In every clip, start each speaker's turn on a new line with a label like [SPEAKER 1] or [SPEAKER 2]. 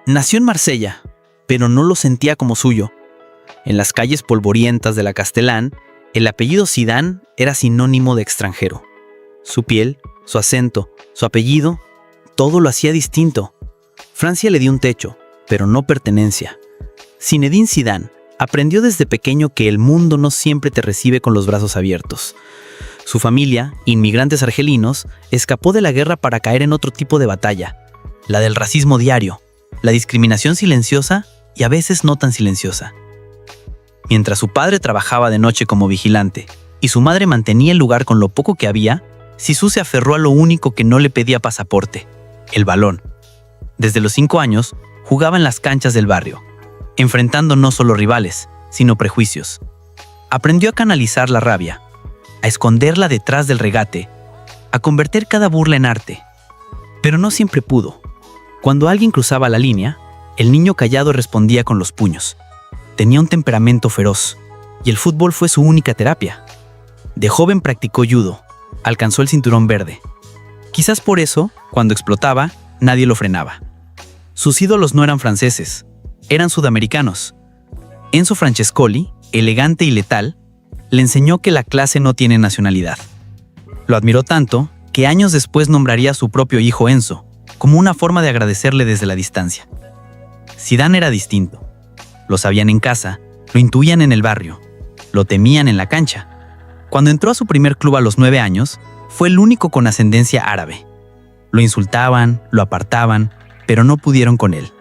[SPEAKER 1] Nació en Marsella, pero no lo sentía como suyo. En las calles polvorientas de la Castellán, el apellido Zidane era sinónimo de extranjero. Su piel, su acento, su apellido, todo lo hacía distinto. Francia le dio un techo, pero no pertenencia. Zinedine Zidane aprendió desde pequeño que el mundo no siempre te recibe con los brazos abiertos. Su familia, inmigrantes argelinos, escapó de la guerra para caer en otro tipo de batalla, la del racismo diario, la discriminación silenciosa y a veces no tan silenciosa. Mientras su padre trabajaba de noche como vigilante y su madre mantenía el lugar con lo poco que había, Zizou se aferró a lo único que no le pedía pasaporte, el balón. Desde los 5 años, jugaba en las canchas del barrio, enfrentando no solo rivales, sino prejuicios. Aprendió a canalizar la rabia, a esconderla detrás del regate, a convertir cada burla en arte. Pero no siempre pudo. Cuando alguien cruzaba la línea, el niño callado respondía con los puños. Tenía un temperamento feroz, y el fútbol fue su única terapia. De joven practicó judo, alcanzó el cinturón verde. Quizás por eso, cuando explotaba, nadie lo frenaba. Sus ídolos no eran franceses, eran sudamericanos. Enzo Francescoli, elegante y letal, le enseñó que la clase no tiene nacionalidad. Lo admiró tanto que años después nombraría a su propio hijo Enzo, como una forma de agradecerle desde la distancia. Zidane era distinto. Lo sabían en casa, lo intuían en el barrio, lo temían en la cancha. Cuando entró a su primer club a los 9 años, fue el único con ascendencia árabe. Lo insultaban, lo apartaban, pero no pudieron con él.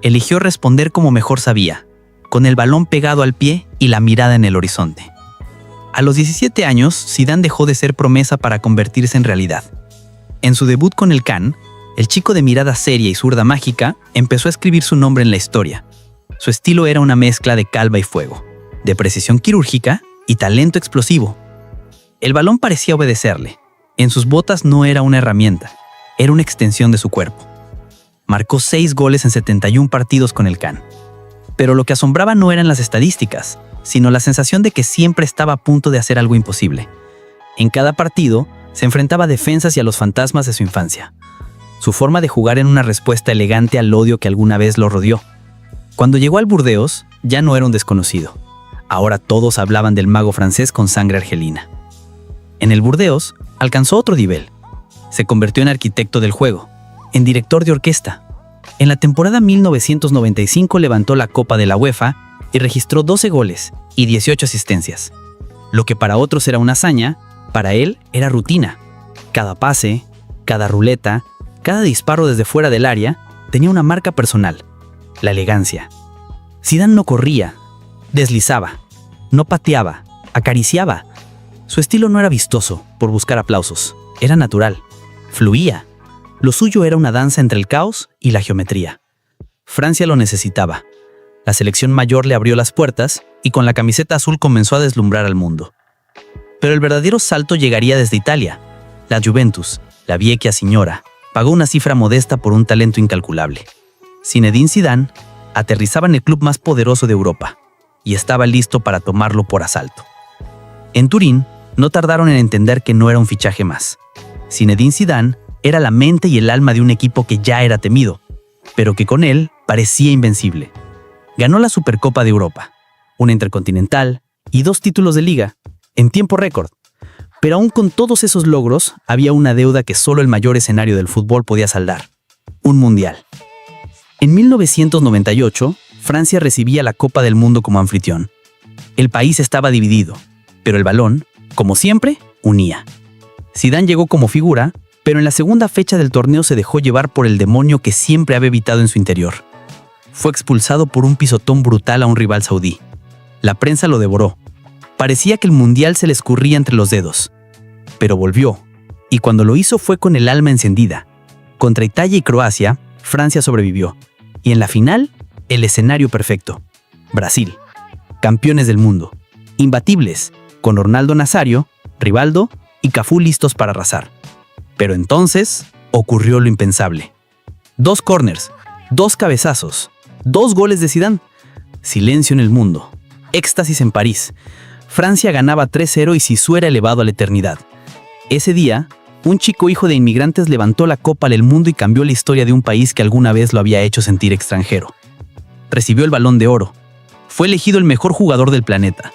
[SPEAKER 1] Eligió responder como mejor sabía, con el balón pegado al pie y la mirada en el horizonte. A los 17 años, Zidane dejó de ser promesa para convertirse en realidad. En su debut con el Cannes, el chico de mirada seria y zurda mágica empezó a escribir su nombre en la historia. Su estilo era una mezcla de calma y fuego, de precisión quirúrgica y talento explosivo. El balón parecía obedecerle. En sus botas no era una herramienta, era una extensión de su cuerpo. Marcó 6 goles en 71 partidos con el Cannes. Pero lo que asombraba no eran las estadísticas, sino la sensación de que siempre estaba a punto de hacer algo imposible. En cada partido, se enfrentaba a defensas y a los fantasmas de su infancia. Su forma de jugar era una respuesta elegante al odio que alguna vez lo rodeó. Cuando llegó al Burdeos, ya no era un desconocido. Ahora todos hablaban del mago francés con sangre argelina. En el Burdeos, alcanzó otro nivel. Se convirtió en arquitecto del juego, en director de orquesta. En la temporada 1995 levantó la Copa de la UEFA y registró 12 goles y 18 asistencias. Lo que para otros era una hazaña, para él era rutina. Cada pase, cada ruleta, cada disparo desde fuera del área tenía una marca personal, la elegancia. Zidane no corría, deslizaba, no pateaba, acariciaba. Su estilo no era vistoso por buscar aplausos, era natural, fluía. Lo suyo era una danza entre el caos y la geometría. Francia lo necesitaba. La selección mayor le abrió las puertas y con la camiseta azul comenzó a deslumbrar al mundo. Pero el verdadero salto llegaría desde Italia. La Juventus, la vieja señora, pagó una cifra modesta por un talento incalculable. Zinedine Zidane aterrizaba en el club más poderoso de Europa y estaba listo para tomarlo por asalto. En Turín, no tardaron en entender que no era un fichaje más. Zinedine Zidane era la mente y el alma de un equipo que ya era temido, pero que con él parecía invencible. Ganó la Supercopa de Europa, una Intercontinental y 2 títulos de Liga, en tiempo récord. Pero aún con todos esos logros, había una deuda que solo el mayor escenario del fútbol podía saldar: un mundial. En 1998, Francia recibía la Copa del Mundo como anfitrión. El país estaba dividido, pero el balón, como siempre, unía. Zidane llegó como figura, pero en la segunda fecha del torneo se dejó llevar por el demonio que siempre había habitado en su interior. Fue expulsado por un pisotón brutal a un rival saudí. La prensa lo devoró. Parecía que el mundial se le escurría entre los dedos. Pero volvió, y cuando lo hizo fue con el alma encendida. Contra Italia y Croacia, Francia sobrevivió. Y en la final, el escenario perfecto: Brasil. Campeones del mundo. Imbatibles, con Ronaldo Nazario, Rivaldo y Cafú listos para arrasar. Pero entonces ocurrió lo impensable. 2 corners, 2 cabezazos, 2 goles de Zidane. Silencio en el mundo. Éxtasis en París. Francia ganaba 3-0 y Zizou era elevado a la eternidad. Ese día, Un chico hijo de inmigrantes levantó la copa del mundo y cambió la historia de un país que alguna vez lo había hecho sentir extranjero. Recibió el Balón de Oro. Fue elegido el mejor jugador del planeta.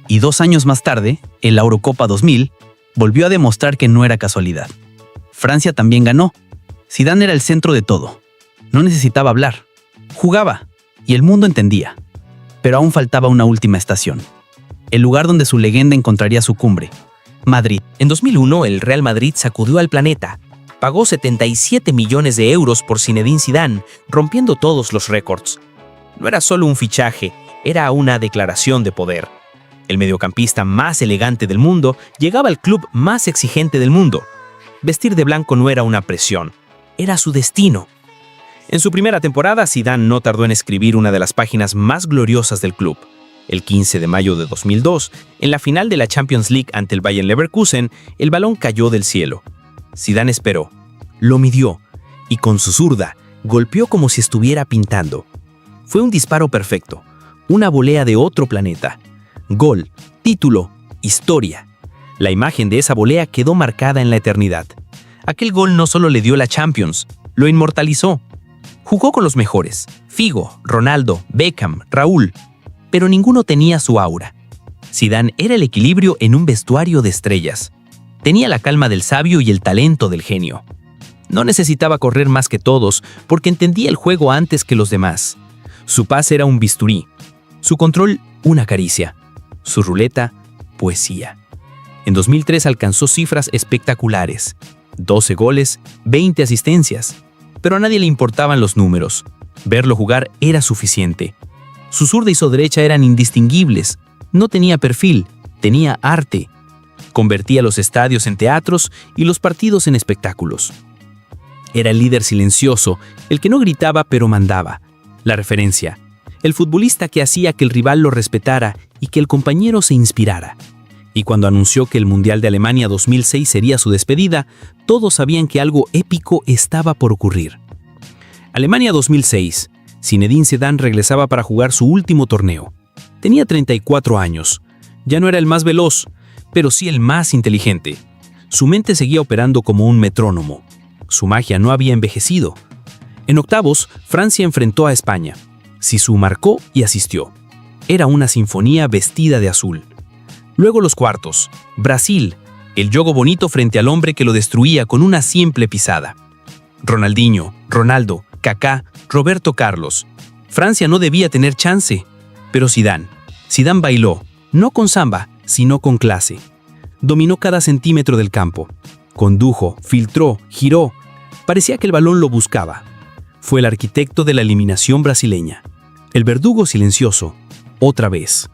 [SPEAKER 1] Y 2 años más tarde, en la Eurocopa 2000, volvió a demostrar que no era casualidad. Francia también ganó. Zidane era el centro de todo. No necesitaba hablar. Jugaba. Y el mundo entendía. Pero aún faltaba una última estación. El lugar donde su leyenda encontraría su cumbre. Madrid.
[SPEAKER 2] En 2001, el Real Madrid sacudió al planeta. Pagó 77 millones de euros por Zinedine Zidane, rompiendo todos los récords. No era solo un fichaje, era una declaración de poder. El mediocampista más elegante del mundo llegaba al club más exigente del mundo. Vestir de blanco no era una presión, era su destino. En su primera temporada, Zidane no tardó en escribir una de las páginas más gloriosas del club. El 15 de mayo de 2002, en la final de la Champions League ante el Bayer Leverkusen, el balón cayó del cielo. Zidane esperó, lo midió y con su zurda golpeó como si estuviera pintando. Fue un disparo perfecto, una volea de otro planeta. Gol, título, historia. La imagen de esa volea quedó marcada en la eternidad. Aquel gol no solo le dio la Champions, lo inmortalizó. Jugó con los mejores, Figo, Ronaldo, Beckham, Raúl, pero ninguno tenía su aura. Zidane era el equilibrio en un vestuario de estrellas. Tenía la calma del sabio y el talento del genio. No necesitaba correr más que todos porque entendía el juego antes que los demás. Su pase era un bisturí, su control una caricia, su ruleta poesía. En 2003 alcanzó cifras espectaculares, 12 goles, 20 asistencias. Pero a nadie le importaban los números. Verlo jugar era suficiente. Su zurda y su derecha eran indistinguibles. No tenía perfil, tenía arte. Convertía los estadios en teatros y los partidos en espectáculos. Era el líder silencioso, el que no gritaba pero mandaba. La referencia. El futbolista que hacía que el rival lo respetara y que el compañero se inspirara. Y cuando anunció que el Mundial de Alemania 2006 sería su despedida, todos sabían que algo épico estaba por ocurrir. Alemania 2006. Zinedine Zidane regresaba para jugar su último torneo. Tenía 34 años. Ya no era el más veloz, pero sí el más inteligente. Su mente seguía operando como un metrónomo. Su magia no había envejecido. En octavos, Francia enfrentó a España. Zizou marcó y asistió. Era una sinfonía vestida de azul. Luego los cuartos. Brasil, el juego bonito frente al hombre que lo destruía con una simple pisada. Ronaldinho, Ronaldo, Kaká, Roberto Carlos. Francia no debía tener chance, pero Zidane bailó, no con samba, sino con clase. Dominó cada centímetro del campo. Condujo, filtró, giró. Parecía que el balón lo buscaba. Fue el arquitecto de la eliminación brasileña. El verdugo silencioso, otra vez.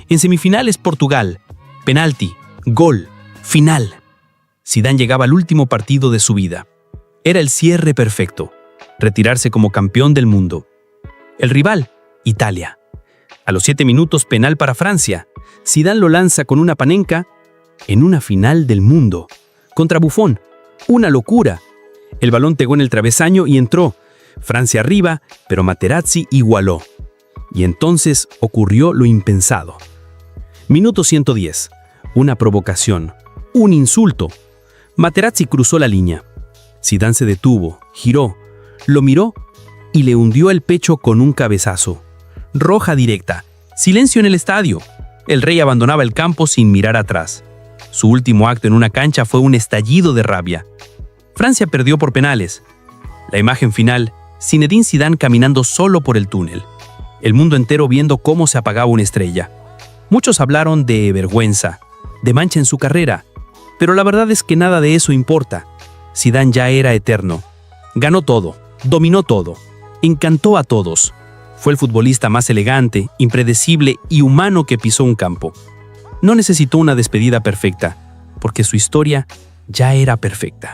[SPEAKER 2] En semifinales Portugal, penalti, gol, final. Zidane llegaba al último partido de su vida. Era el cierre perfecto. Retirarse como campeón del mundo. El rival, Italia. A los 7 minutos penal para Francia. Zidane lo lanza con una Panenka en una final del mundo. Contra Buffon. Una locura. El balón pegó en el travesaño y entró. Francia arriba, pero Materazzi igualó. Y entonces ocurrió lo impensado. Minuto 110. Una provocación. Un insulto. Materazzi cruzó la línea. Zidane se detuvo, giró, lo miró y le hundió el pecho con un cabezazo. Roja directa. Silencio en el estadio. El rey abandonaba el campo sin mirar atrás. Su último acto en una cancha fue un estallido de rabia. Francia perdió por penales. La imagen final, Zinedine Zidane caminando solo por el túnel. El mundo entero viendo cómo se apagaba una estrella. Muchos hablaron de vergüenza, de mancha en su carrera, pero la verdad es que nada de eso importa. Zidane ya era eterno. Ganó todo, dominó todo, encantó a todos. Fue el futbolista más elegante, impredecible y humano que pisó un campo. No necesitó una despedida perfecta, porque su historia ya era perfecta.